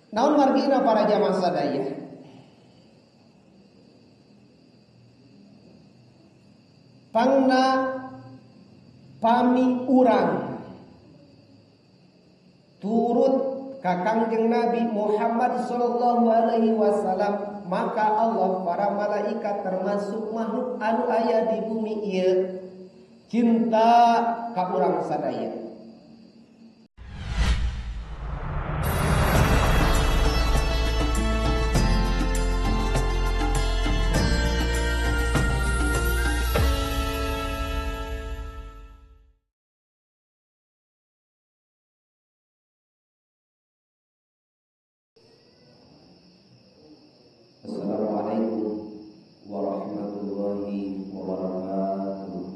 Naon margina para jamaah sadaya? Pangna pami urang turut ka Kangjeng Nabi Muhammad sallallahu alaihi wasallam, maka Allah para malaikat termasuk makhluk anu aya di bumi ieu cinta ka urang sadaya. Assalamualaikum warahmatullahi wabarakatuh.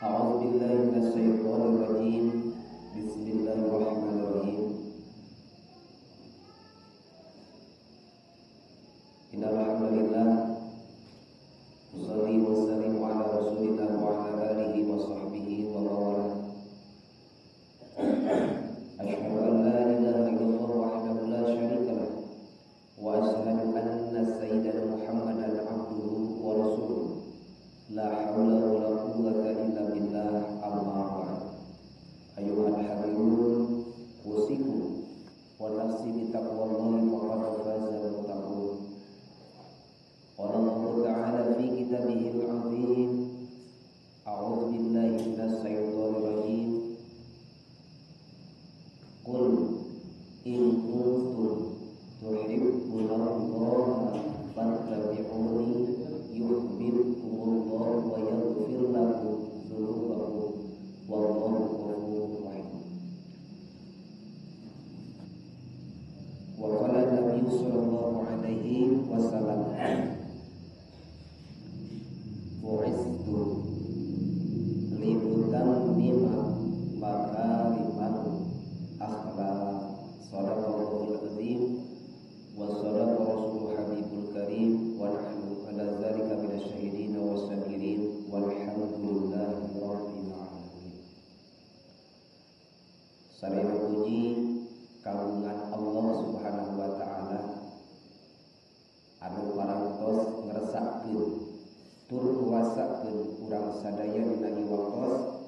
A'udzu billahi minasyaitonir rajim. Bismillahirrahmanirrahim. Innal hamdalillah nusalli wa nusallimu ala rasulillah wa ala alihi wa sahbihi wa mawala. Asyhadu an la ilaha illallah wahdahu la syarika lah wa asyhadu anna sayyidana Muhammadan abduhu wa rasuluh. La haula wa la quwwata illa billah. Amma ba'd. Ayyuhal hadirun, usikum wa nafsi bi taqwallahi faqad faza al-muttaqun. Qala Allah ta'ala fi kitabihil 'azim. A'udzu billahi minasy syaithanir rajim. Qul in kuntum tuhibbunallaha fattabi'uni yuhibbukumullah wa yaghfir lakum dzunubakum wallahu ghafurur rahim. Wa qala Nabi sallallahu alaihi wasallam, bu'istu liutammima makarimal akhlaq. Shadaqallahul azim wa shadaqa rasulul habibul karim wa nahnu ala dzalika minasyahidin wasyakirin walhamdulillahi rabbil alamin. Sareng puji kagungan Allah Subhanahu wa taala anu parantos ngresakkeun tur kuasakeun urang sadaya dina ieu waktos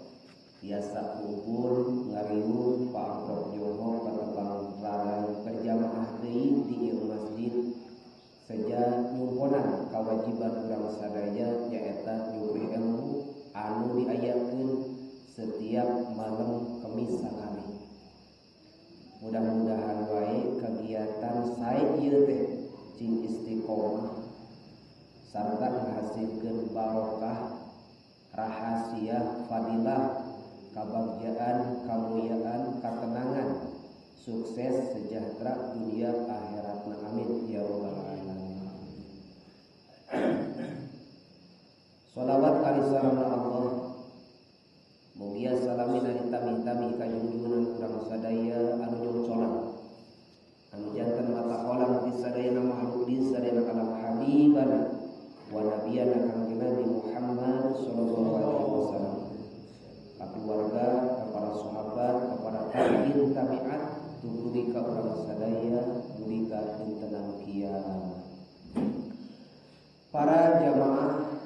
biasa kumpul ngariung paamprok nyoho patebang rarai berjamaah deui di ieu masjid saja nyumponan kawajiban urang sadaya nyaeta nyukuh ilmu anu diayakeun setiap malam Kamis sakali. Mudah-mudahan wae kegiatan sae ieu teh cing istiqomah sarta ngahasilkeun barokah, rahasia, fadilah, kabagjaan, kamuliaan, ketenangan, sukses, sejahtera dunia akhiratna. Amin ya rabbal alamin. Shalawat kali salamna Allah mugia salamina ditami-tami ka junjungan urang sadaya anu nyongcolan anu janten mata kolam di sadayana makhluk di sadayana alam habibana wa nabiyana Kangjeng Nabi Muhammad sallallahu alaihi wasallam, keluarga, kepada sahabat, kepada tabi'in tabi'at, tuluy ka urang sadaya dugi ka dinten kiamat. Para jamaah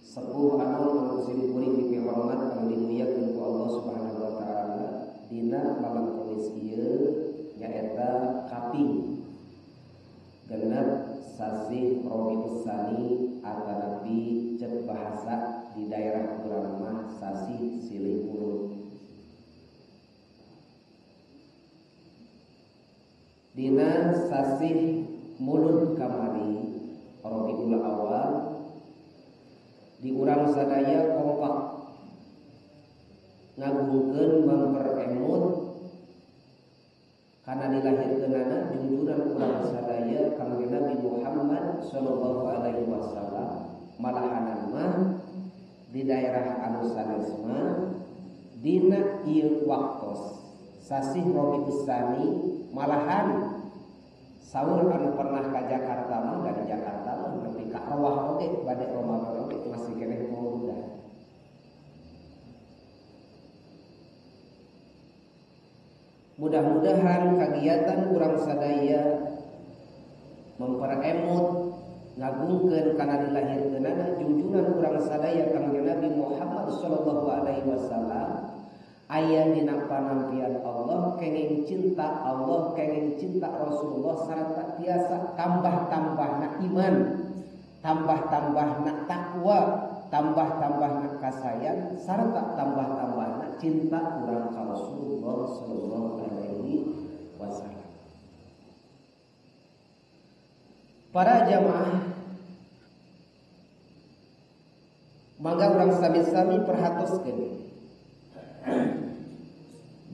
sepuh anu kusim kuring dipihormat anu dimuliakeun ku Allah Subhanahu wa taala dina malam Kamis ieu nyaeta kaping genep sasih Rabiul Tsani atanapi cek bahasa di daerah urang mah sasih silih mulut. Dina sasih mulut kamari Rabiul Awal di urang sadaya kompak ngagungkeun memperemut karena dilahirkeunana junjungan urang sadaya Kangjeng Nabi Muhammad sallallahu alaihi wasallam. Malahan mah di daerah anu sanes mah dina ieu waktos sasih Rabiul Tsani malahan saur anu pernah ka Jakarta mah dari Jakarta mah nepi ka Arwah oge bade Ramadan oge masih keneh mauludan. Mudah-mudahan kegiatan urang sadaya memperemut ngagungkeun kana dilahirkeunana junjungan urang sadaya Kangjeng Nabi Muhammad sallallahu alaihi wasallam aya dina panampian Allah, kenging cinta Allah, kenging cinta Rasulullah sarta tiasa tambah-tambahna iman, tambah-tambahna takwa, tambah-tambahna kasayang sarta tambah-tambahna cinta urang ka Rasulullah sallallahu alaihi wasallam. Para jamaah, mangga urang sami-sami perhatoskeun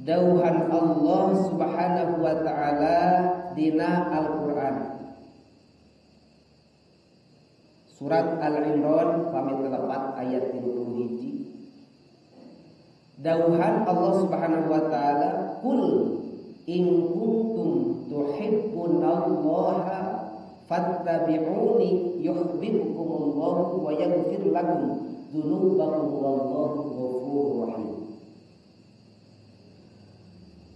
dauhan Allah Subhanahu wa taala dina Al-Qur'an. Surat Al-Imran pamit 4 ayat 31. Dauhan Allah Subhanahu wa taala, "Qul in kuntum tuhibbunallaha fattabi'uni yuhibbukumullahu wa yaghfir lakum dzunubakum wallahu ghafurur rahim."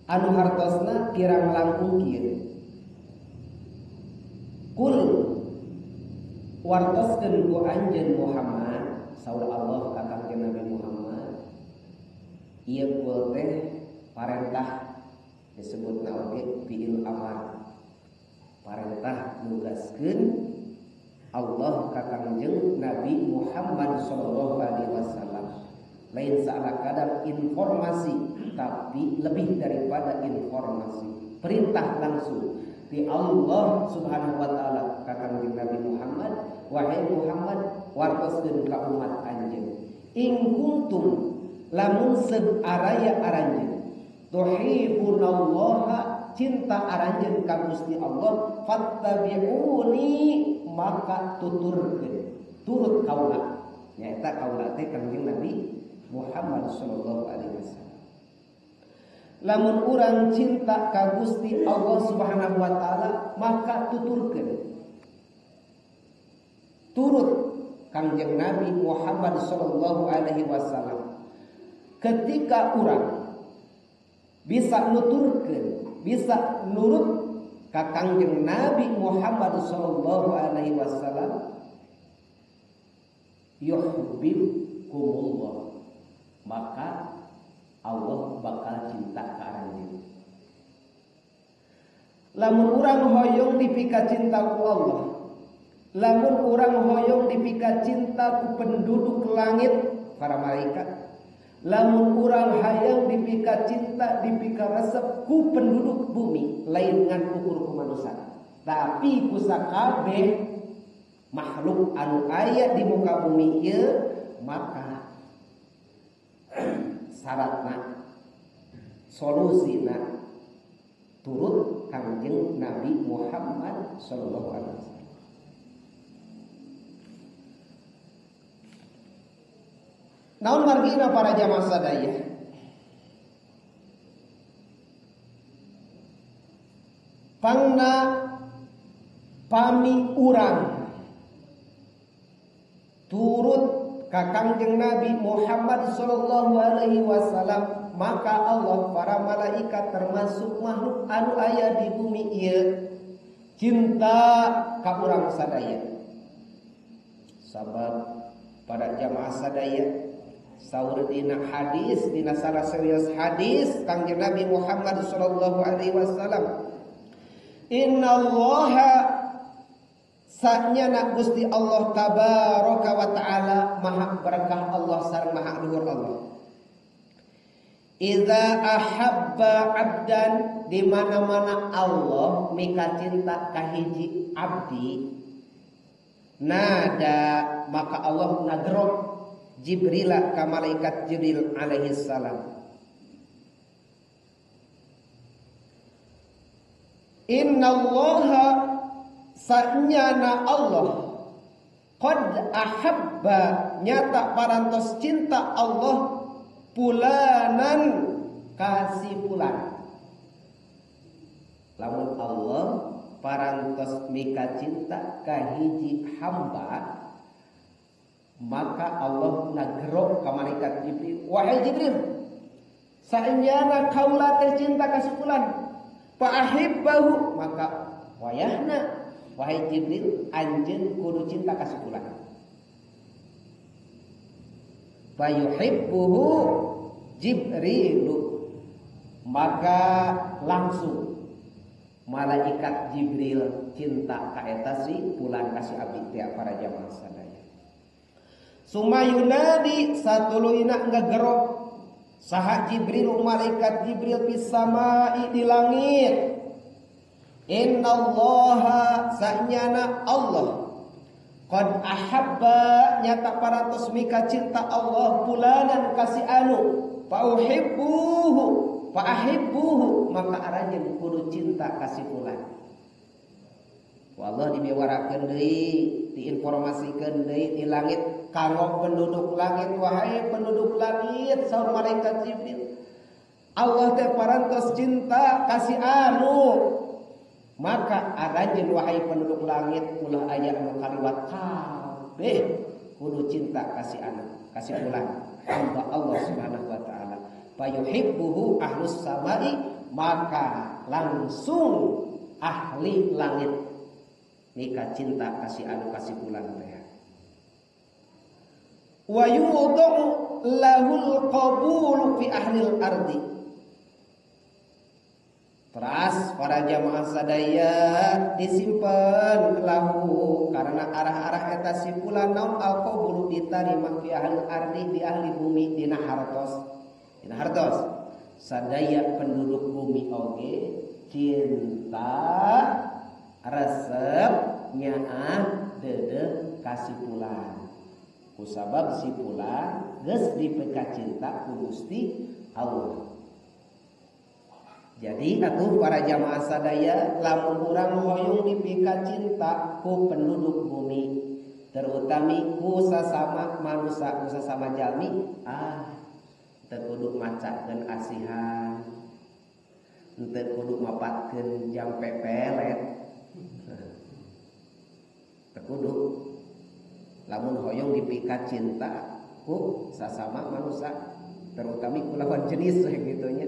Anu hartosna kirang langkung kieu. Kul wartoskeun ku anjeun Muhammad, saur Allah ka Kangjeng Nabi Muhammad. Ieu kul teh parentah disebutna oge fi'il amar. Parentah nugaskeun Allah ka Kangjeng Nabi Muhammad sallallahu alaihi wasallam. Lain salah kadang informasi, tapi lebih daripada informasi, perintah langsung di Allah Subhanahu wa taala ka Kangjeng Nabi Muhammad, wahai Muhammad wartoskeun ka umat anjeun, in kuntum lamun seud araya aranjeun tuhibbunallaha cinta aranjeun ka Gusti Allah, fattabi'uni maka tuturkeun turut kaula, nyaeta kaula teh Kangjeng Nabi Muhammad sallallahu alaihi wasallam. Lamun urang cinta ka Gusti Allah Subhanahu wa taala maka tuturkeun turut Kangjeng Nabi Muhammad sallallahu alaihi wasallam. Ketika urang bisa nuturkeun, bisa nurut ka Kangjeng Nabi Muhammad sallallahu alaihi wasallam, yuhibbukumullah, maka Allah bakal cinta ka aranjeun. Lamun urang hoyong dipika cinta ku Allah, lamun urang hoyong dipika cinta ku penduduk langit para malaikat, lamun urang hayang dipika cinta dipika resep ku penduduk bumi, lain ngan ukur ku manusia, tapi ku sakabeh makhluk anu aya di muka bumi ieu, maka syaratna solusina turut Kangjeng Nabi Muhammad sallallahu alaihi wasallam. Naon margina para jamaah sadaya, pangna pami urang turut ka Kangjeng Nabi Muhammad sallallahu alaihi wasallam, maka Allah para malaikat termasuk makhluk anu aya di bumi ieu cinta ka urang sadaya. Sabab para jamaah sadaya saur dina hadis, dina salah serius hadis Kangjeng Nabi Muhammad sallallahu alaihi wasallam, innallaha sanyana Gusti Allah tabaraka wa taala maha berkah Allah sareng maha luhur Allah. Idza ahabba abdan, di mana-mana Allah mika cinta ka hiji abdi, nada maka Allah nagrok Jibril ka malaikat Jibril alaihi salam. Innallaha sanyana Allah qad ahabba, nyata parantos cinta Allah pulanan kasih pulan. Lamun Allah parantos mika cinta ka hiji hamba, maka Allah nagrok ka malaikat Jibril, wahai Jibril saenjana kaula teh cinta ka si fulan fa ahibbahu maka wayahna wahai Jibril anjeun kudu cinta ka si fulan fa yuhibbuhu Jibrilu maka langsung malaikat Jibril cinta ka eta si fulan ka si abdi teh para jamaah sadaya. Sumayunadi satuluina ngagerok saha Jibril malaikat Jibril fis samai di langit. Innallaha sa'nyana Allah qad ahabba nyata parantos mika cinta Allah fulanan kasih anu fa ahibbuhu maka aranjeun kudu cinta kasih fulan. Wallah dibewarakeun deui diinformasikeun deui di langit kanggo penduduk langit wahai penduduk langit saur malaikat Jibril Allah teh parantos cinta kasih anu maka aranjeun wahai penduduk langit ulah aya anu kaliwat kabeh kudu cinta kasih anu kasih fulan hamba Allah Subhanahu wa taala fayuhibbuhu ahlus samai maka langsung ahli langit nikah cinta kasih anu kasih fulan teh wa yudhu lahul qabulu fi ahlil ardi. Teras para jamaah sadaya disimpen lahu karena arah-arah eta si fulan naon al qabulu diterima fi ahlil ardi di ahli bumi dina hartos sadaya penduduk bumi oge cinta resep nyaah dedeg kasih fulan kusabab si fulan geus dipeka cinta ku Gusti Allah. Jadi atuh para jamaah sadaya lamun urang hoyong dipeka cinta ku penduduk bumi terutami ku sasama manusia ku sasama jalmi teu kudu macakeun asihan teu kudu mapatkeun jam pepelet teu kudu lamun hoyong dipika cinta ku sasama manusia terutami ku lawan jenis gitu nya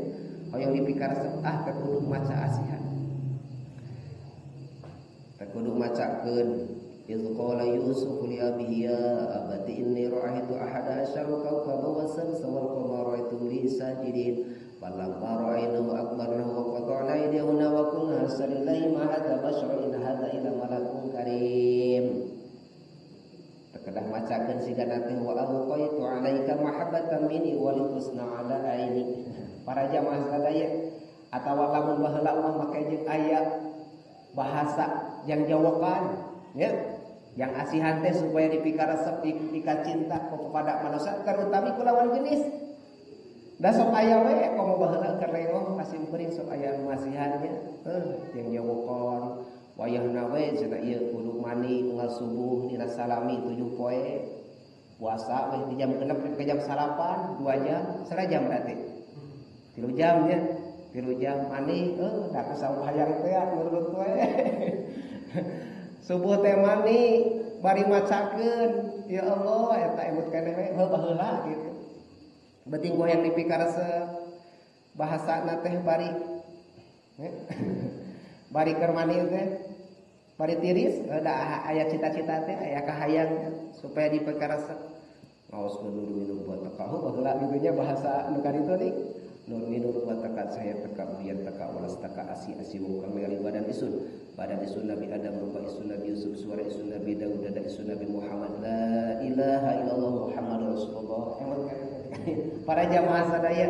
hoyong dipika resep teu kudu maca asihan teu kudu macakeun iz qala yusuf li abihi ya abati inni ra'aytu ahada asyara kawkaba was-samsa wal qamara ra'aytu li sajidin falamma ra'aynahu akbarnahu wa qata'na aydiyahunna wa qulna sallallahu ma hadza basharun in hadza illa malakun karim. Kedah macakeun sigana teh wa alqaitu alaika mahabbatan minni wa litusna ala aini. Para jamaah sadaya atawa lamun baheula mah make jeung aya bahasa yang jawokan ya yang asihan teh supaya dipika resep dipika cinta kepada manusia terutama ku lawan jenis. Da sok aya we komo baheula keur lengong kasimpeuring sok aya masihannya yang jawokan wayahna we cenah ieu kudu mani unggal subuh dina salami 7 poe puasa we di jam 6 ke jam 8 2 jam 1 jam berarti 3 jam nya 3 jam mani da kasau hayang teh nurut we subuh teh mani bari macakeun ya Allah eta emut keneh we baheula gitu beuting ku hayang dipika resep bahasana teh bari bari keur mani teh bari tiris da aya cita-cita teh aya kahayang supaya dipeka resep ngaos nur minum buat tekahu baheula minggunya bahasa anu kaditu nih nur minum buat tekat saya teka biar teka walas teka asi wong kang badan isun Nabi Adam rupa isun Nabi Yusuf suara isun Nabi Daud dan isun Nabi Muhammad la ilaha illallah Muhammadur Rasulullah. Para jamaah sadaya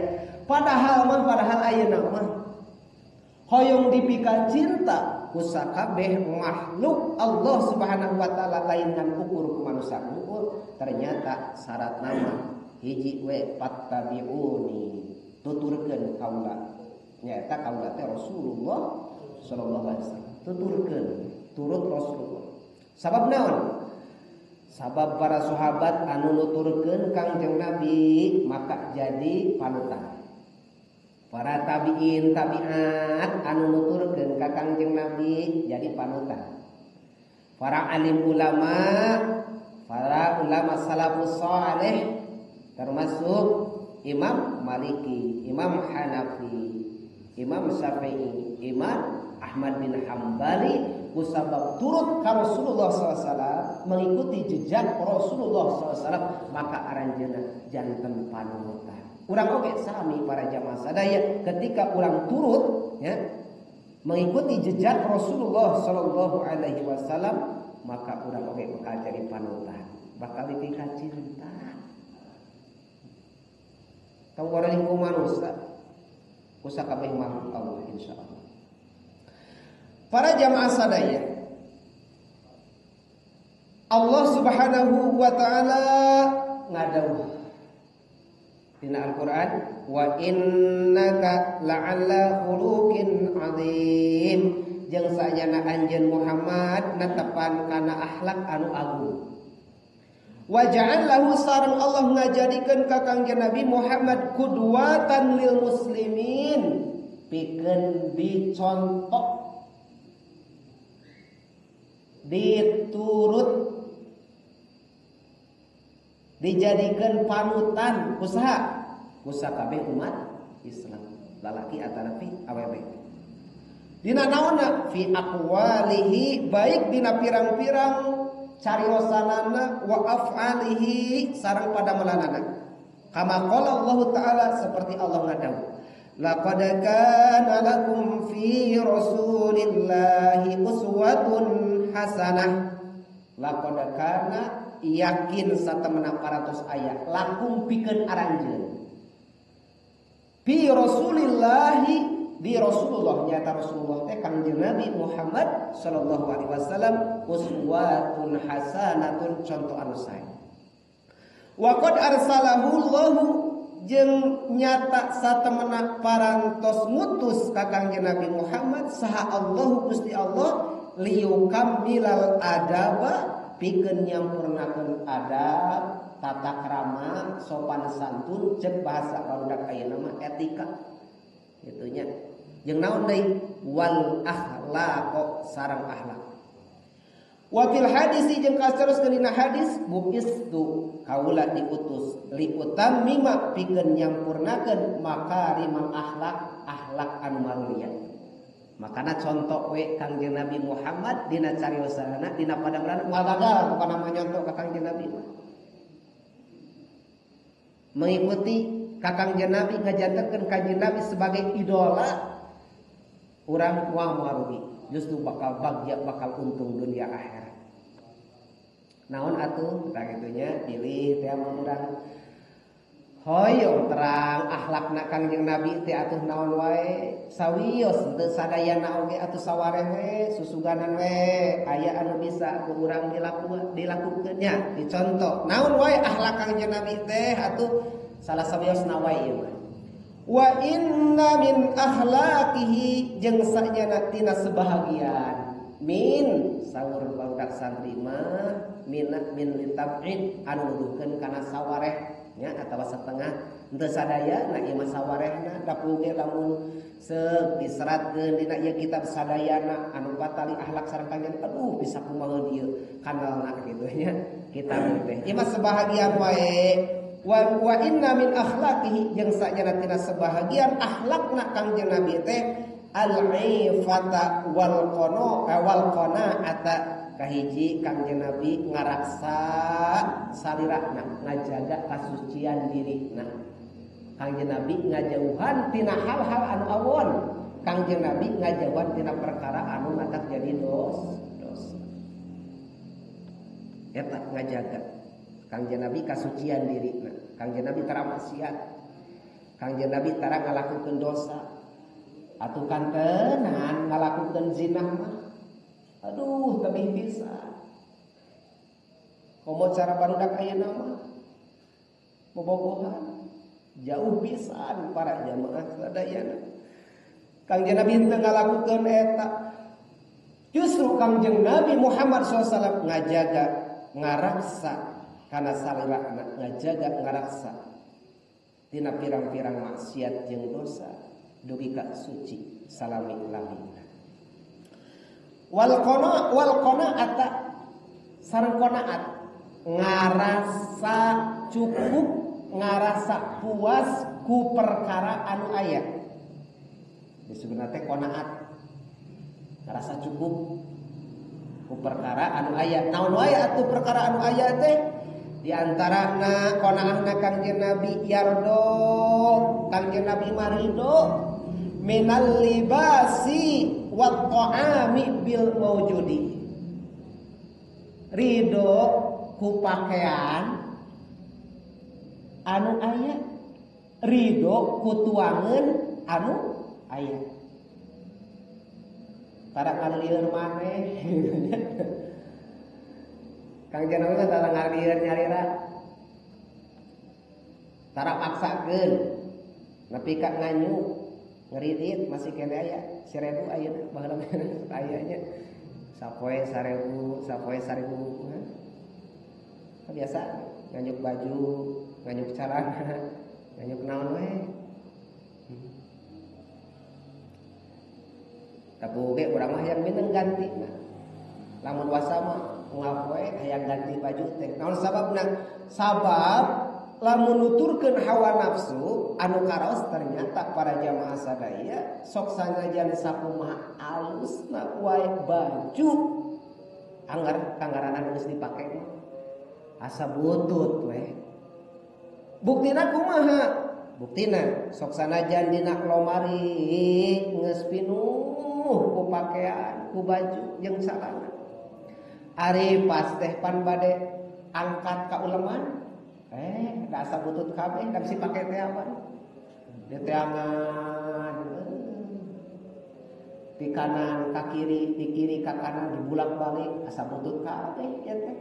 padahal ayeuna mah hoyong dipika cinta ku sakabeh makhluk Allah Subhanahu wa taala lain ngan ukur ku manusia ukur ternyata syarat nama hiji we fattabi'uni tuturkeun kaula nyaeta kaula teh Rasulullah sallallahu alaihi wasallam tuturkeun turut Rasulullah sabab naon sabab para sahabat anu nuturkeun Kangjeng Nabi maka jadi panutan. Para tabi'in tabi'at anu nuturkeun ka Kangjeng Nabi jadi panutan. Para alim ulama salafus saleh termasuk Imam Maliki, Imam Hanafi, Imam Syafi'i, Imam Ahmad bin Hambali kusabab turut ka Rasulullah SAW, mengikuti jejak Rasulullah SAW, maka aranjeuna janten panurutan. Urang oge sami para jamaah sadaya ketika urang turut ya mengikuti jejak Rasulullah sallallahu alaihi wasallam, maka urang oge bakal jadi panurutan, bakal ditingkat cinta. Tahu orang ku manusia kusa kabeh makhluk Allah insyaallah. Para jamaah sadaya, Allah Subhanahu wa taala ngadawuh dina Al-Qur'an, wa innaka la'alla khuluqin azim, jeung saenyana anjeun Muhammad natepan kana akhlak anu agung. Wa ja'alahu sareng Allah ngajadikeun ka Kangjeng Nabi Muhammad qudwatan lil muslimin, pikeun dicontoh, diturut, dijadikan panutan kusaha kabeh umat Islam lalaki atanapi awewe dina naonna fi aqwalihi, baik dina pirang-pirang cariosanana, wa af'alihi sareng pada melanana, kama qala Allah taala, seperti Allah ngadawuh, laqad kana lakum fi rasulillahi uswatun hasanah. Laqad kana yakin satemena 400 ayat lakum pikeun aranjeun fi rasulillahi, di Rasulullah, nyata Rasulullah teh Kangjeng Nabi Muhammad sallallahu alaihi wasallam uswatun hasanatun, contoh anu sae. Wa qad arsalahu Allahu, jeung nyata satemena parantos ngutus ka Kangjeng Nabi Muhammad saha Allah Gusti Allah liyukammilal adaba, pikeun nyampurnakeun adab, tata krama, sopan santun, cek bahasa barudak ayeuna mah etika gitunya. Jeung naon deui wal akhlaq, sareng akhlak. Wa fil hadisi, jeung kateruskeun dina hadis, buistu kaula diutus li utammima, pikeun nyampurnakeun makarimal akhlak, akhlak anu marulia. Makana contoh we Kangjeng Nabi Muhammad dina cariosanana, dina padamran moal gagal bukan nama nyontoh ka Kangjeng Nabi. Mengikuti ka Kangjeng Nabi, ngajantekeun Kangjeng Nabi sebagai idola, urang moal rugi, justru bakal bagja, bakal untung dunia akhirat. Naon atuh tah gitunya, pilih teh urang hoyong terang akhlakna Kangjeng Nabi teh atuh naon wae sawios, teu sadayana oge atuh sawareh we, susuganan we, aya anu bisa ku urang dilakukeunnya, dicontoh. Naon wae akhlak Kangjeng Nabi teh atuh salah sawiosna wae ieu mah. Wa inna min akhlaqihi, jeung saenyana tina sebahagian min saur barudak santri mah min litab'id, anu nuduhkeun kana sawareh nya atawa setengah henteu sadaya na ieu mah sawarehna dapuge lamun seuk diseratkeun dina ieu kitab sadayana anu batali akhlak sareng Kangjeng, aduh bisa kumaha dieu kanalna kitu nya kitab teh ieu mah sebahagian wae. Wa inna min akhlaqihi, jeung saenyana tina sebahagian akhlakna Kangjeng Nabi teh al-ifata wal qanaata, kahiji Kangjeng Nabi ngaraksa salirahna, ngajaga kasucian dirina. Kangjeng Nabi ngajauhan tina hal-hal anu awon. Kangjeng Nabi ngajauhan tina perkara anu matak jadi dosa. Eta ngajaga Kangjeng Nabi kasucian dirina. Kangjeng Nabi tara maksiat, Kangjeng Nabi tara ngalakukeun dosa, atuh kantenan ngalakukeun zina mah aduh tebih bisa. Komo cara barudak ayeuna mah bobogohan jauh pisan para jamaah sadayana. Kangjeng Nabi teu ngalakukeun eta. Justru Kangjeng Nabi Muhammad SAW ngajaga, ngaraksa kana salirahna, ngajaga, ngaraksa tina pirang-pirang maksiat jeung dosa dugi ka suci salami-lamina. Wal qanaata sareng qanaat, ngarasa cukup ngarasa puas ku perkara anu aya. Disebutna teh qanaat. Ngarasa cukup ku perkara anu aya. Naon wae atuh perkara anu aya teh? Di antarana qanaahna Kangjeng Nabi yardo, Kangjeng Nabi marido minal libasi wat ta'ami bil maujudi. Ridho ku pakaian anu aya, ridho ku tuangan anu aya. Tara ngalieur maneh. Kangjeng Nabi tara ngalieur nyarira. Tara paksakeun nepi ka nganyu ngeritit masih kene aya 1000 ayeuna baheula ayanya. Sapoe 1000, sapoe 1000. Biasa nganyuk baju, nganyuk celana, nganyuk naon we. Tapi oge urang mah hayang mineng ganti mah. Lamun wasa mah unggal poe hayang ganti baju teh. Naon sababna? Sabab lamun nuturkeun hawa nafsu anu karos ternyata para jamaah sadaya sok sanajan sakumaha alusna wae baju anggaran geus dipake mah asa butut we. Buktina kumaha? Buktina sok sanajan dina lomari geus pinuh ku pakaian, ku baju jeung salana. Ari pas teh pan bade angkat ka uleman, asa butut kabeh, da bisi pake teh apa? Di teangan, di kanan ka kiri, di kiri ka kanan dibulak balik, asa butut kabeh ya teh.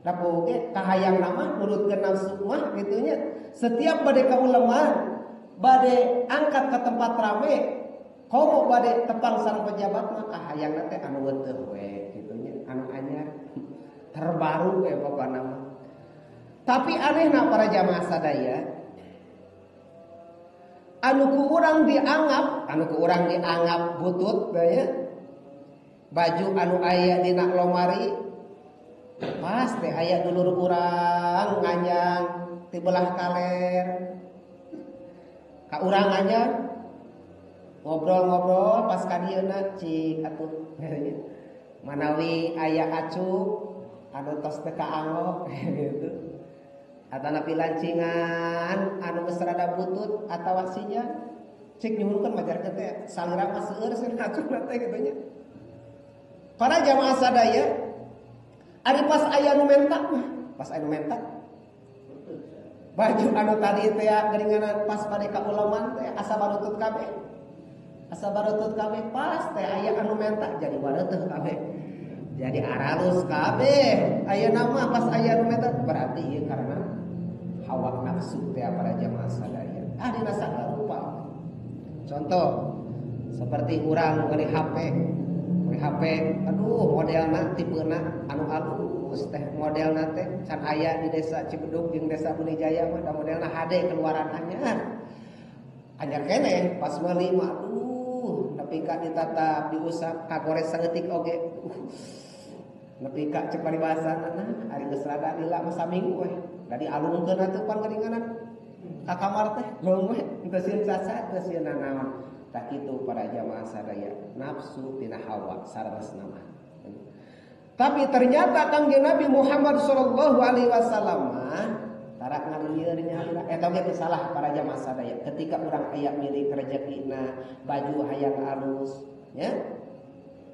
Da poge kahayang nama nurutkeun nafsu mah kitu nya. Setiap bade ka uleman, bade angkat ke tempat rame, komo bade tepang sareng pejabat mah kahayangna teh anu weuteuh we kitu nya, anu anyar, terbaru we pokona mah. Tapi anehna para jamaah sadaya anu ku urang dianggap butut daya baju anu aya dina lomari pas teh aya dulur urang nganyang ti belah kaler ka urang anyar ngobrol-ngobrol pas ka dieuna cik atuh manawi aya acu anu tos teu kaanggo gitu. Atana pilancingan anu geus rada butut atawa sinya cek nyuhunkeun majarkeun teh salira mah seueur seueur acuna teh kitu nya. Para jamaah sadaya ari pas aya nu mentak mah, pas aya nu mentak baju anu tadi teh geringanan pas bade ka uleman teh asa barutut kabeh. Asa barutut kabeh pas teh aya anu mentak jadi bareuteung kabeh. Jadi aralus kabeh. Ayeuna mah pas aya nu mentak berarti ieu karena hawa nafsu teh para jamaah sadaya. Dina sakarupa. Contoh seperti urang beli HP, aduh modelna tipena anu alus teh modelna teh can aya di desa Cibedug jeung desa Buni Jaya mah da modelna HD keluaran anyar. Anyar keneh pas meuli mah aduh nepi ka ditatap diusap kagores saeutik oge. Nepi ka cek paribasanana ari geus rada lila mah saminggu we. Dari alungkeun atuh pan geringanan ka kamar teh leung we teu sieun cacat teu sieun nanaon. Tak kitu para jamaah sadaya nafsu tina hawa saresna mah. Tapi ternyata Kangjeng Nabi Muhammad sallallahu alaihi wasallam tara ngalieur nya eta ge salah para jamaah sadaya ketika urang aya milik rezekina baju hayang alus nya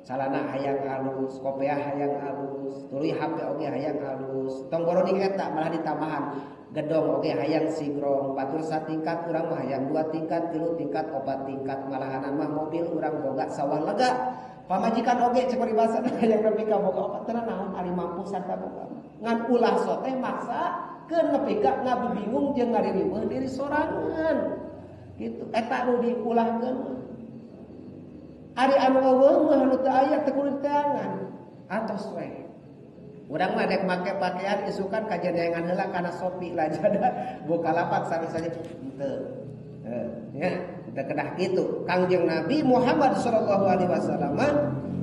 salana hayang alus, kopiah hayang alus, tuluy HP oge hayang alus. Tong boroni eta malah ditambahan gedong oge hayang sigrong, batur satingkat urang mah hayang 2 tingkat, 3 tingkat, 4 tingkat, malahanan mah mobil urang boga sawah lega. Pamajikan oge cek peribahasana hayang nepi ka boga opat teh naon ari mampu sarta boga. Ngan ulah so teh maksa keun nepi ka ngabibingung jeung ngaririweuh diri sorangan. Gitu eta nu diulahkeun. Ari anu eueuh mah anu teu aya teu kudu teangan atos we. Urang mah dek make pakaian isukan kajenengan heula kana Shopee Lazada Bukalapak sami saja henteu. Ya, teu kedah kitu. Kangjeng Nabi Muhammad sallallahu alaihi wasallam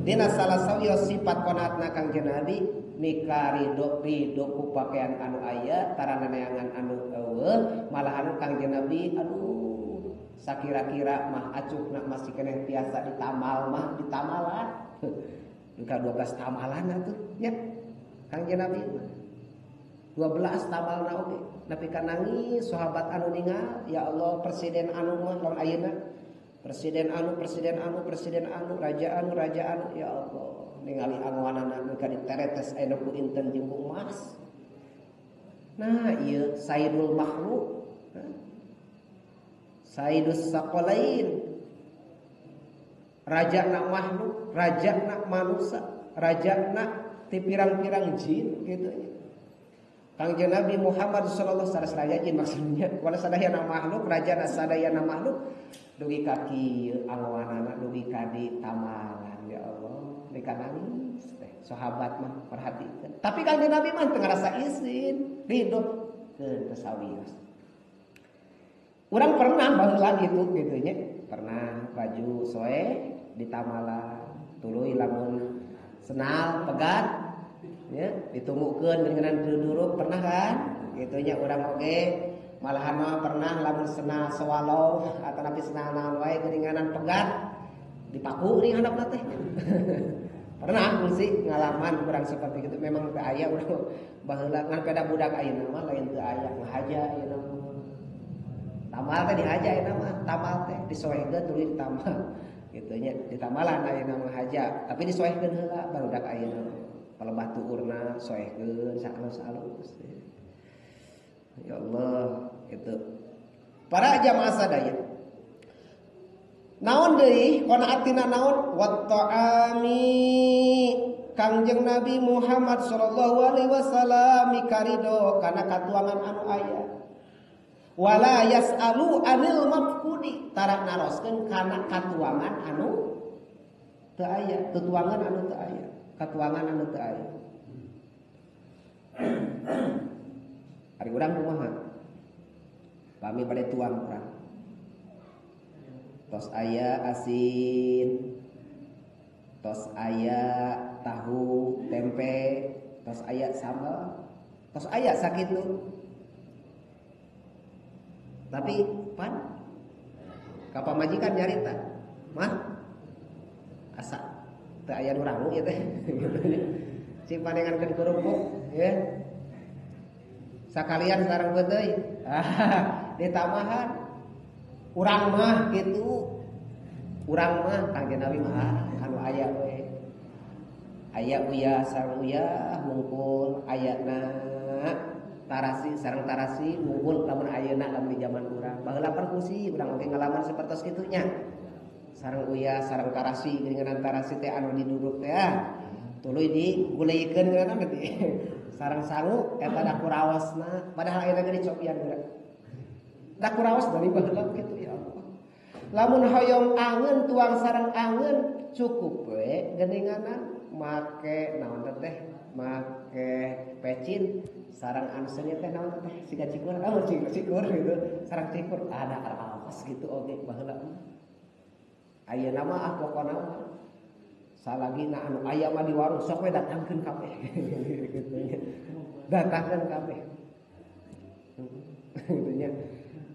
dina salah sawios sifat qanaatna Kangjeng Nabi nika ridho ku pakaian anu aya tara neangan anu eueuh malahan Kangjeng Nabi aduh sakira-kira mah acukna masih keneh tiasa ditamal mah ditamalan. Duka 12 tamalan atuh nya. Kangjeng Nabi 12 tamalna oge. Nepi ka nangis sahabat anu ningal, ya Allah presiden anu mah lawan ayeuna. Presiden anu, raja anu, ya Allah. Ningali angoanana nu ka diteretes aya ku inten jeung ku emas. Nah, ieu Sayyidul Makhluk. Sayyidus Saqalain. Rajana makhluk, rajana manusia, rajana ti pirang-pirang jin gitu ya. Kangjeng Nabi Muhammad sallallahu alaihi wasallam raja jin maksudnya. Wala sadayana makhluk, rajana sadayana makhluk dugi ka kieu angoanana dugi ka di tamalan ya Allah. Mereka nangis teh. Sahabat mah perhatikan. Tapi Kangjeng Nabi mah teu ngarasa izin, ridho ke sawios. Urang pernah baheula gitu nya. Pernah baju soe ditamalan tuluy lamun senal pegat ya ditunggukeun dengan duduk pernah kan kitu nya urang oge malahan mah pernah lamun senal sewalo atau napi senal naon wae geuninganan pegat dipaku nih handapna teh. Pernah sih ngalaman urang seperti itu memang teu aya urang baheula ngan peda budak ayeuna mah lain teu aya ngahaja ayeuna tamal teh dihaja ayeuna mah tamal teh disoekeun tuluy ditamal kitu nya ditamalan ayeuna mah haja tapi disoekeun heula barudak ayeuna palebah tuurna soekeun salus-salus ya Allah gitu. Para jamaah sadaya naon deui qanaatina naon wat ta'ami Kangjeng Nabi Muhammad sallallahu alaihi wasallam mikarido kana katuangan anu aya wala yasalu anil mafqudi tarak naroskeun kana katuangan anu teu aya tutuangan anu teu aya katuangan anu teu aya. Ari urang kumaha kami bade tuang urang tos aya asin tos aya tahu tempe tos aya sambal tos aya sakitu. Tapi pan ka pamajikan nyarita mah asa teu aya nu rangu ieu teh cing panengan keur kerupuk ya sakalian sareng beuteuy ditamahan urang mah kitu urang mah Kangjeng Nabi mah anu aya we aya uyah sareng uyah mungkul ayana tarasi sareng tarasi mungkul lamun ayeuna lamun di zaman urang baheula pan kusi urang oge ngalaman sapertos kitu nya sareng uyah sareng tarasi geuningan tarasi teh anu diduduk teh tuluy diguleykeun ngaranna teh sareng sangu eta da kuraosna padahal ayeuna ge dicopian geura da kuraos dari baheula kitu ya Allah lamun hoyong angeun tuang sareng angeun cukup we geuninganan make naon teh make pecin sarang anseunnya teh naon teh siga cikur cikur gitu sarang cikur ada awas gitu oge baheula ayeuna mah pokona mah salagina anu aya mah di warung sok we datangkeun kabeh kitu nya datangkeun kabeh kitu nya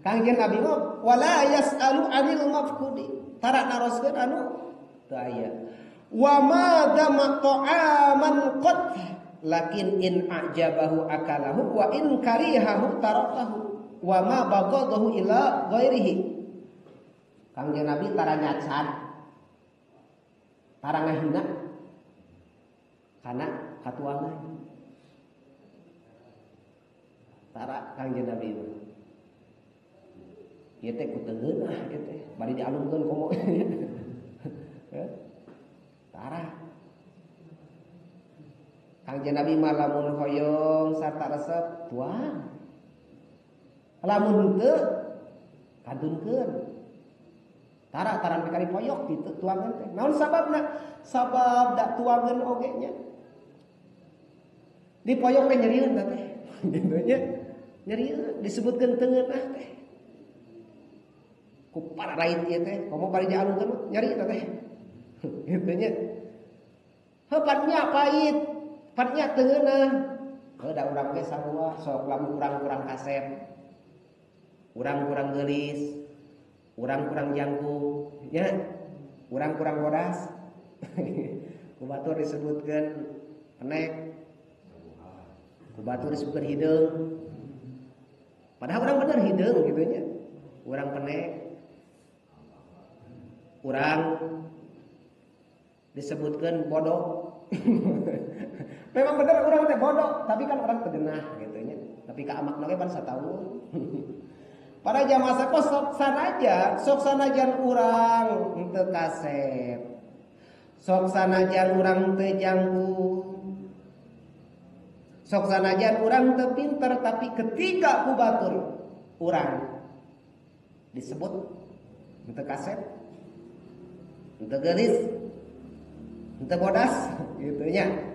Kangjeng Nabi mah wala yasalu anil mafqudi tara naroskeun anu teu aya wa ma dama ta'aman qad lakin in ajabahu akalahu wa in karihahu tarakahu wa ma bagadahu ila ghairihi. Kangjeng Nabi tara nyacan tara ngahina kana katuangan tara Kangjeng Nabi ieu teh kuteungeun ieu teh bari dialungkeun komo tara Kangjeng Nabi mah lamun hoyong sarta resep tuang lamun henteu kadunkeun tara taran kali poyok gitu tuangan teh naon sababna sabab da tuangan oge nya dipoyok teh nyerieun teh gitu nya nyerieun disebutkeun teu ngeunah teh ku pararait ieu teh komo bari dialungkeun nyeri teh gitu nya heupannya pait patnya teu ngeunah da urang ge sarua sok lamun urang-urang kasep urang kurang geulis, urang kurang jangkung, nya urang kurang bodas. Ku batur disebutkeun penek, ku batur disebutkeun hideung. Padahal urang bener hideung gitu nya. Urang penek, urang disebutkeun bodoh. Memang bener urang teh bodoh, tapi kan urang teu geunah gitu nya. Tapi ka amakna ge pan sataun. Para jamaah sakos sok sanajan urang teu kasep. Sok sanajan urang teu jangkung. Sok sanajan urang teu pinter, tapi ketika ku batur urang disebut teu kasep, teu geulis, teu bodas gitu nya.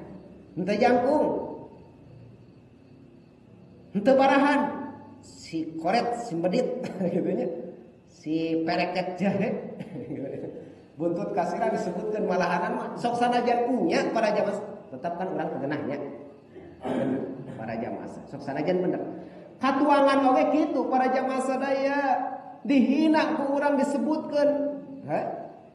Teu jangkung, teu barahan, si koret, si medit gitu nya. Si pereket jahe. Buntut kasira disebutkan malahanan mah sok sanajan punya para jamaah tetap kan urang kegenahnya. Para jamaah sok sanajan bener. Katuangan oge kitu para jamaah sadaya dihina ku urang disebutkeun.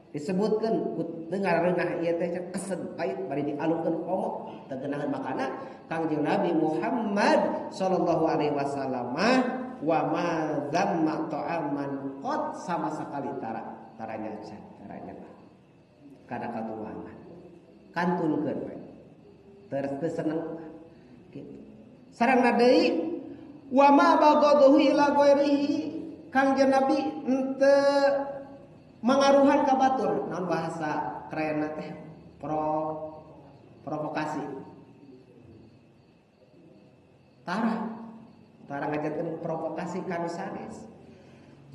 Disebutkeun ku dengar reunah ieu teh kesed pait bari dialungkeun komo teu geunaheun makana Kangjeng Nabi Muhammad sallallahu alaihi wasallam wa ma dzamma ta'aman qad sama sekali taranya kada katuangan kantulkeun we teu seneng kitu sareng deui wa ma bagadahu ila ghairihi Kangjeng Nabi henteu mangaruhan ka batur naon bahasa kerenna teh provokasi tara ngajarkeun provokasi kanu sanes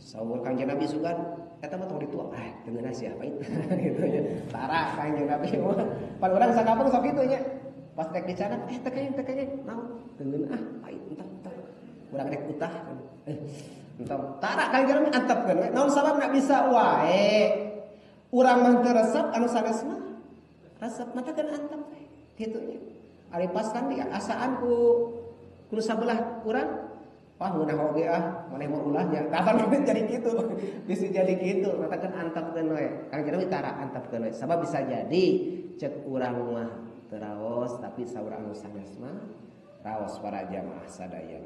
saur Kangjeng Nabi sugan eta mah tong dituang teu ngeunah siapa itu gitu nya tara Kangjeng Nabi mah pan urang sakabeung sok kitu nya pas rek dicanang teu kayaknya naon teu ngeunah pait entar urang rek utah entar tara Kangjeng Nabi antepkeun we naon sababna bisa wae urang mah teu resep anu sanes mah resep mah teh antep we kitu nya ari pas kan asaan ku sabelah urang wah ngeunah oge maneh mah ulahnya kapan jadi kitu bisa jadi kitu katakan antepkeun we Kangjeng Nabi tara antepkeun we sabab bisa jadi cek urang mah teu raos tapi saur anu sanes mah raos para jamaah sadaya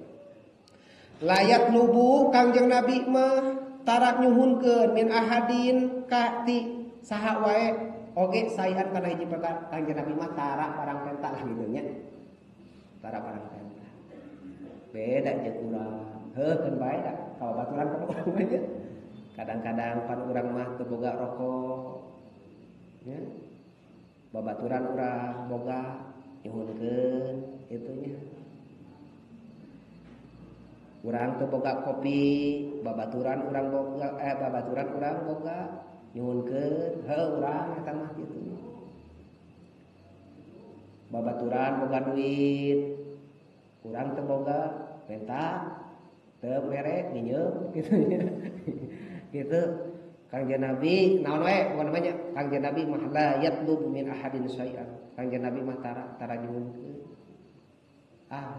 layat lubu Kangjeng Nabi mah tara nyuhunkeun min ahadin ka ti saha wae oge saean kana hiji perkara Kangjeng Nabi mah tara parang penta lah kitu nya tara parang penta beda jeung urang heukeun bae da kabaturan ka urang ge kadang-kadang pan urang mah teu boga rokok nya babaturan urang boga nyuhunkeun kitu nya urang teu boga kopi babaturan urang boga nyuhunkeun heuh urang eta mah kitu babaturan boga duit urang teu boga penta teu merek nyeum kitu nya kitu Kangjeng Nabi naon we pokona namanya Kangjeng Nabi mah la yatlub min ahadin syai'an Kangjeng Nabi mah tara nyuhunkeun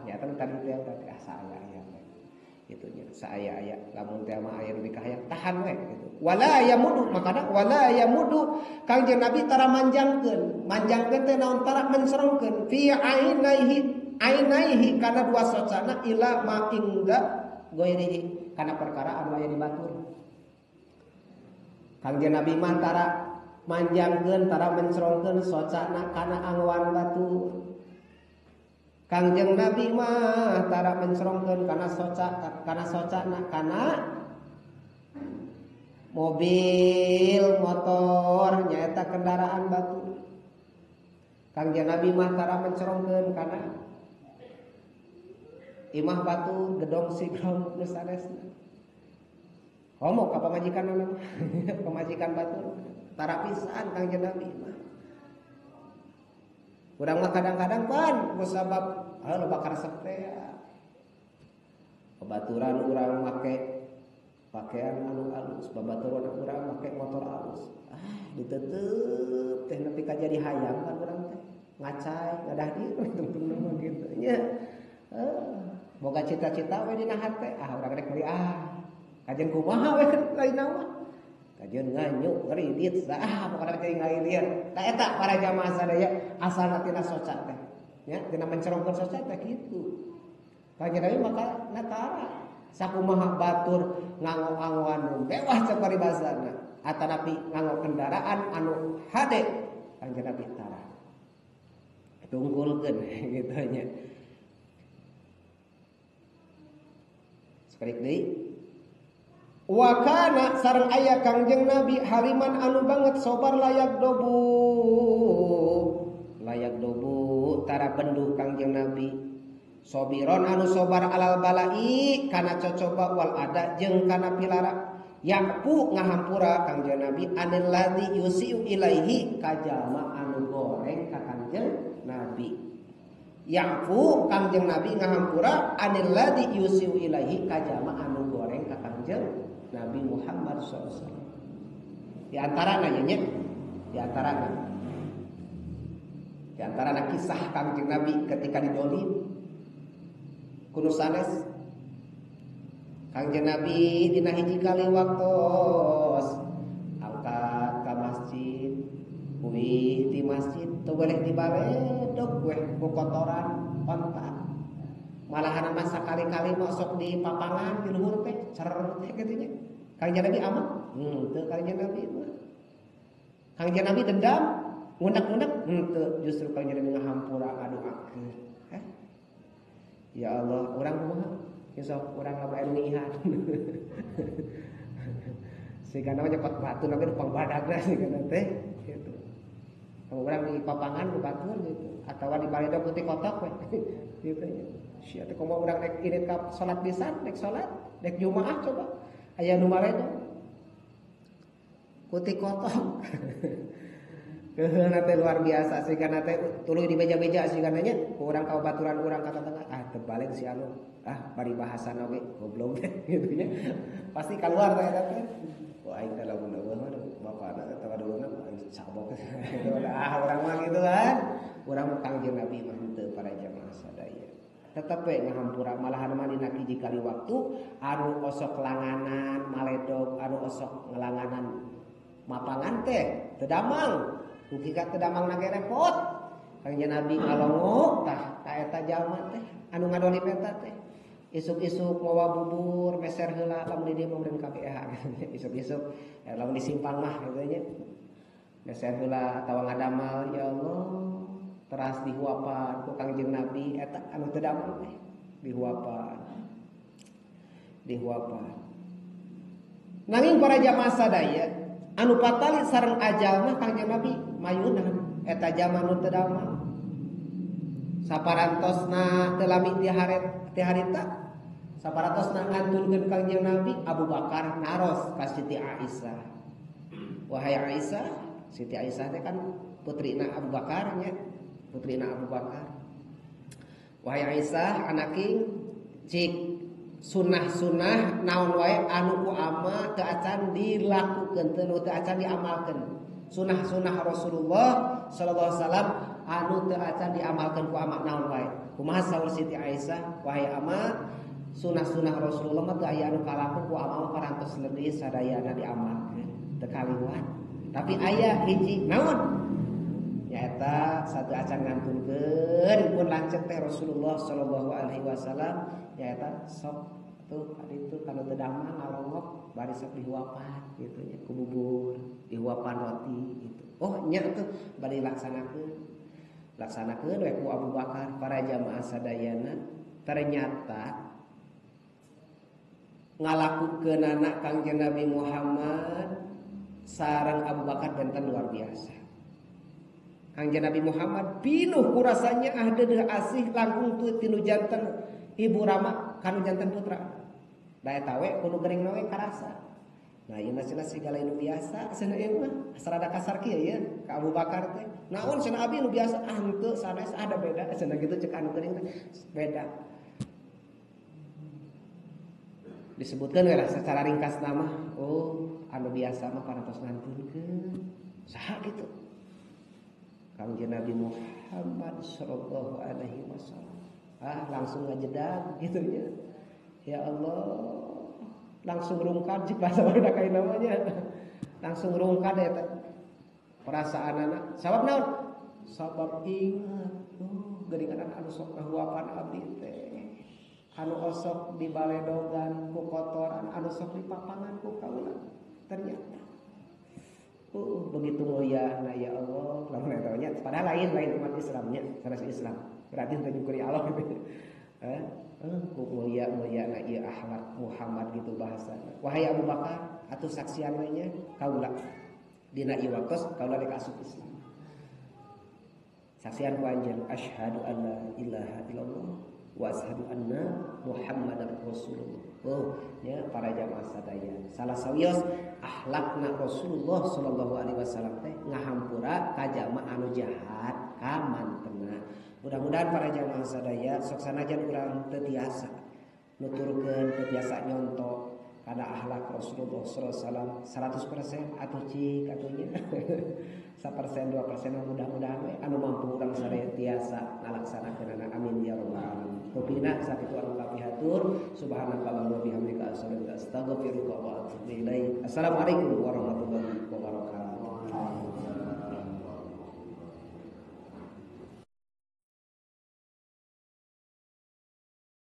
nyata tadi teh berarti saaya gitu nya saaya lamun teh mah aya nu dikahayang tahan we gitu wala yamudu makana wala yamudu Kangjeng Nabi tara manjangkeun teh naon tara menserongkeun fi ainaihi kana dua socana ila ma ingda goirihi kana perkara anu aya di batur Kangjeng Nabi mah tara manjangkeun tara mencerongkeun socana kana angwan batur Kangjeng Nabi mah tara mencerongkeun kana socana kana mobil motor nyaeta kendaraan batur Kangjeng Nabi mah tara mencerongkeun kana imah batu gedong sigrom nu sanesna homo ka pamajikan nama pamajikan batu tara pisan Kangjeng Nabi mah urang mah kadang-kadang pan musabab loba karesep teh babaturan urang make pakaian anu alus babaturan urang make motor alus diteuteup teh nepi ka jadi hayang kan urang teh ngacai ngadah dieu tungtung mah kitu nya boga cita-cita we dina hate urang rek meuli Kajen kumaha we lain nama. Kajen nganyuk ngridit saha pokona teh ngalilir. Tah eta para jamaah sadaya asalna tina soca teh. Ya, tina mencerongkeun soca teh kitu. Kanjeng Nabi maka natara sakumaha batur nganggo anu mewah cek paribasana atanapi nganggo kendaraan anu hade Kanjeng Nabi tara. Tunggulkeun gitu nya. Sekali deui wa kana sareng aya Kangjeng Nabi haliman anu banget sobar layak dobu tara benduh Kangjeng Nabi sobiron anu sobar alal balai kana cocoba wal ada jeung kana pilara yakpu ngahampura Kangjeng Nabi anil ladzi yusiu ilaihi kajama anu goreng ka Kangjeng Nabi yakpu Kangjeng Nabi ngahampura anil ladzi yusiu ilaihi kajama anu goreng ka Kangjeng Nabi Muhammad SAW. Di antara nya di antara kisah Kangjeng Nabi ketika didolim kudu sanes Kangjeng Nabi dina hiji kali waktos angkat ka masjid kuwi di masjid teu boleh dibaledog we ku kotoran pantat malahan mah sakali-kali masuk di papangan di luhur teh cer teh kitu nya Kangjeng Nabi aman teu Kangjeng Nabi Kangjeng Nabi dendam ngundak-ngundak teu justru Kangjeng Nabi ngahampura ngadoakeun ya Allah urang kumaha insya urang lamun aya ngihan sigana mah nyepot batu nabi depan badagna sigana teh gitu urang di papangan ku batur gitu atawa di baledog putih kotak we gitu nya sia teh kumaha urang rek irit ka salat pisan rek salat rek jumaah coba aya nu maledog putih kotak keheuna teh luar biasa sigana teh tuluy di beja-beja sigana nya urang ka baturan urang ka tengah terbalik si anu bari bahasana oge goblok teh gitu nya pasti keluar teh eta teh wah aing teh lamun eueuh mah bapana eta kaduluna aing cabok urang mah gitu kan urang mah Kangjeng Nabi mah teu para jamaah sadaya tetep we ngahampura malahan mah dina hiji kali waktu anu osok langanan maledog anu osok ngelanganan mapangan teh teu damang ugi ka teu damang nage repot Kangjeng Nabi ngalongok tah ka eta jalma teh anu ngadolim eta teh isuk-isuk mawa bubur meser heula lamun di dieu meureun KBH isuk-isuk lamun di simpang mah gitu nya meser heula atawa ngadamal ya Allah teras dihuapan ku Kangjeng Nabi eta anu teu damang teh dihuapan nanging para jamaah sadaya anu patali sareng ajal mah Kangjeng Nabi mayunan eta jaman nu teu damang saparantosna teu lami ti harita saparantosna ngantulkeun Kangjeng Nabi Abu Bakar naros ka Siti Aisyah wahai Aisyah Siti Aisyah teh kan putrina Abu Bakar nya putrina Abu Bakar wahai Aisyah anaking cik sunah-sunah naon wae anu ku ama teu acan dilakukeun teu acan diamalkeun sunah-sunah Rasulullah sallallahu alaihi wasallam anu teu acan diamalkeun ku ama naon wae kumaha saur Siti Aisyah wahai ama sunah-sunah Rasulullah mah teu aya anu kalakuan ku ama mah parantos leuwih sadayana diamalkeun teu kaliwat tapi aya hiji naon nyaeta satu acan ngantulkeun pun lanceuk teh Rasulullah sallallahu alaihi wasallam nyaeta sok tuh itu kalau teu damang ngalongok bari sok dihuapan gitu nya ku bubur dihuapan roti gitu oh nya tuh bari laksanakeun we ku Abu Bakar para jamaah sadayana ternyata ngalakukeun anak Kangjeng Nabi Muhammad sareng Abu Bakar benten luar biasa. Kangjeng Nabi Muhammad pinuh kurasanya deudeuh asih langkung tinu janten ibu Rama kanu janten putra. Da eta we kudu gering we karasa. Nah ieu cenah sigala nu biasa cenah ieu mah sarada kasar kieu ya ka Abu Bakar teh. Naon cenah abi nu biasa henteu sanes ada beda cenah kitu cek anu gering teh beda. Disebutkeun we lah secara ringkas nama oh anu biasa mah parantos ngantulkeun saha kitu. Kangjeng Nabi Muhammad sallallahu alaihi wasallam langsung ngajedag gitu ya. Ya Allah langsung rungkad jika sabab kain namanya langsung rungkad ya perasaan anak sabab naon sabab ingat geuningan anu sok kahuapan abdi teh anu osok di baledogan ku kotoran anu sok dipapangan ku kaula ternyata begitu mulia na ya Allah lamun eta nya padahal lain umat Islamnya sanes Islam berarti teu nyukuri Allah gitu ku mulia na ieu akhlak Muhammad gitu bahasana wahai Abu Bakar atuh saksian we nya kaula dina ieu waktos kaula rek asup Islam saksian ku anjeun asyhadu alla ilaha illallah wa asyhadu anna Muhammadar Rasulullah. Oh, ya para jamaah sadaya. Salah sawios akhlakna Rasulullah sallallahu alaihi wasallam teh ngahampura ka jamaah anu jahat ka mantena. Mudah-mudahan para jamaah sadaya sok sanajan urang teu tiasa nuturkeun teu tiasa nyontok kana akhlak Rasulullah sallallahu alaihi wasallam 100% atuh cik atunya. 1% 2% mudah-mudahan we anu mampu urang sadaya tiasa ngalaksanakeunana amin ya rabbal alamin. Rupina sakitu anu kapihatur subhanakallahumma wa bihamdika asyhadu an la ilaha illa anta astaghfiruka wa atubu ilaik. Assalamualaikum warahmatullahi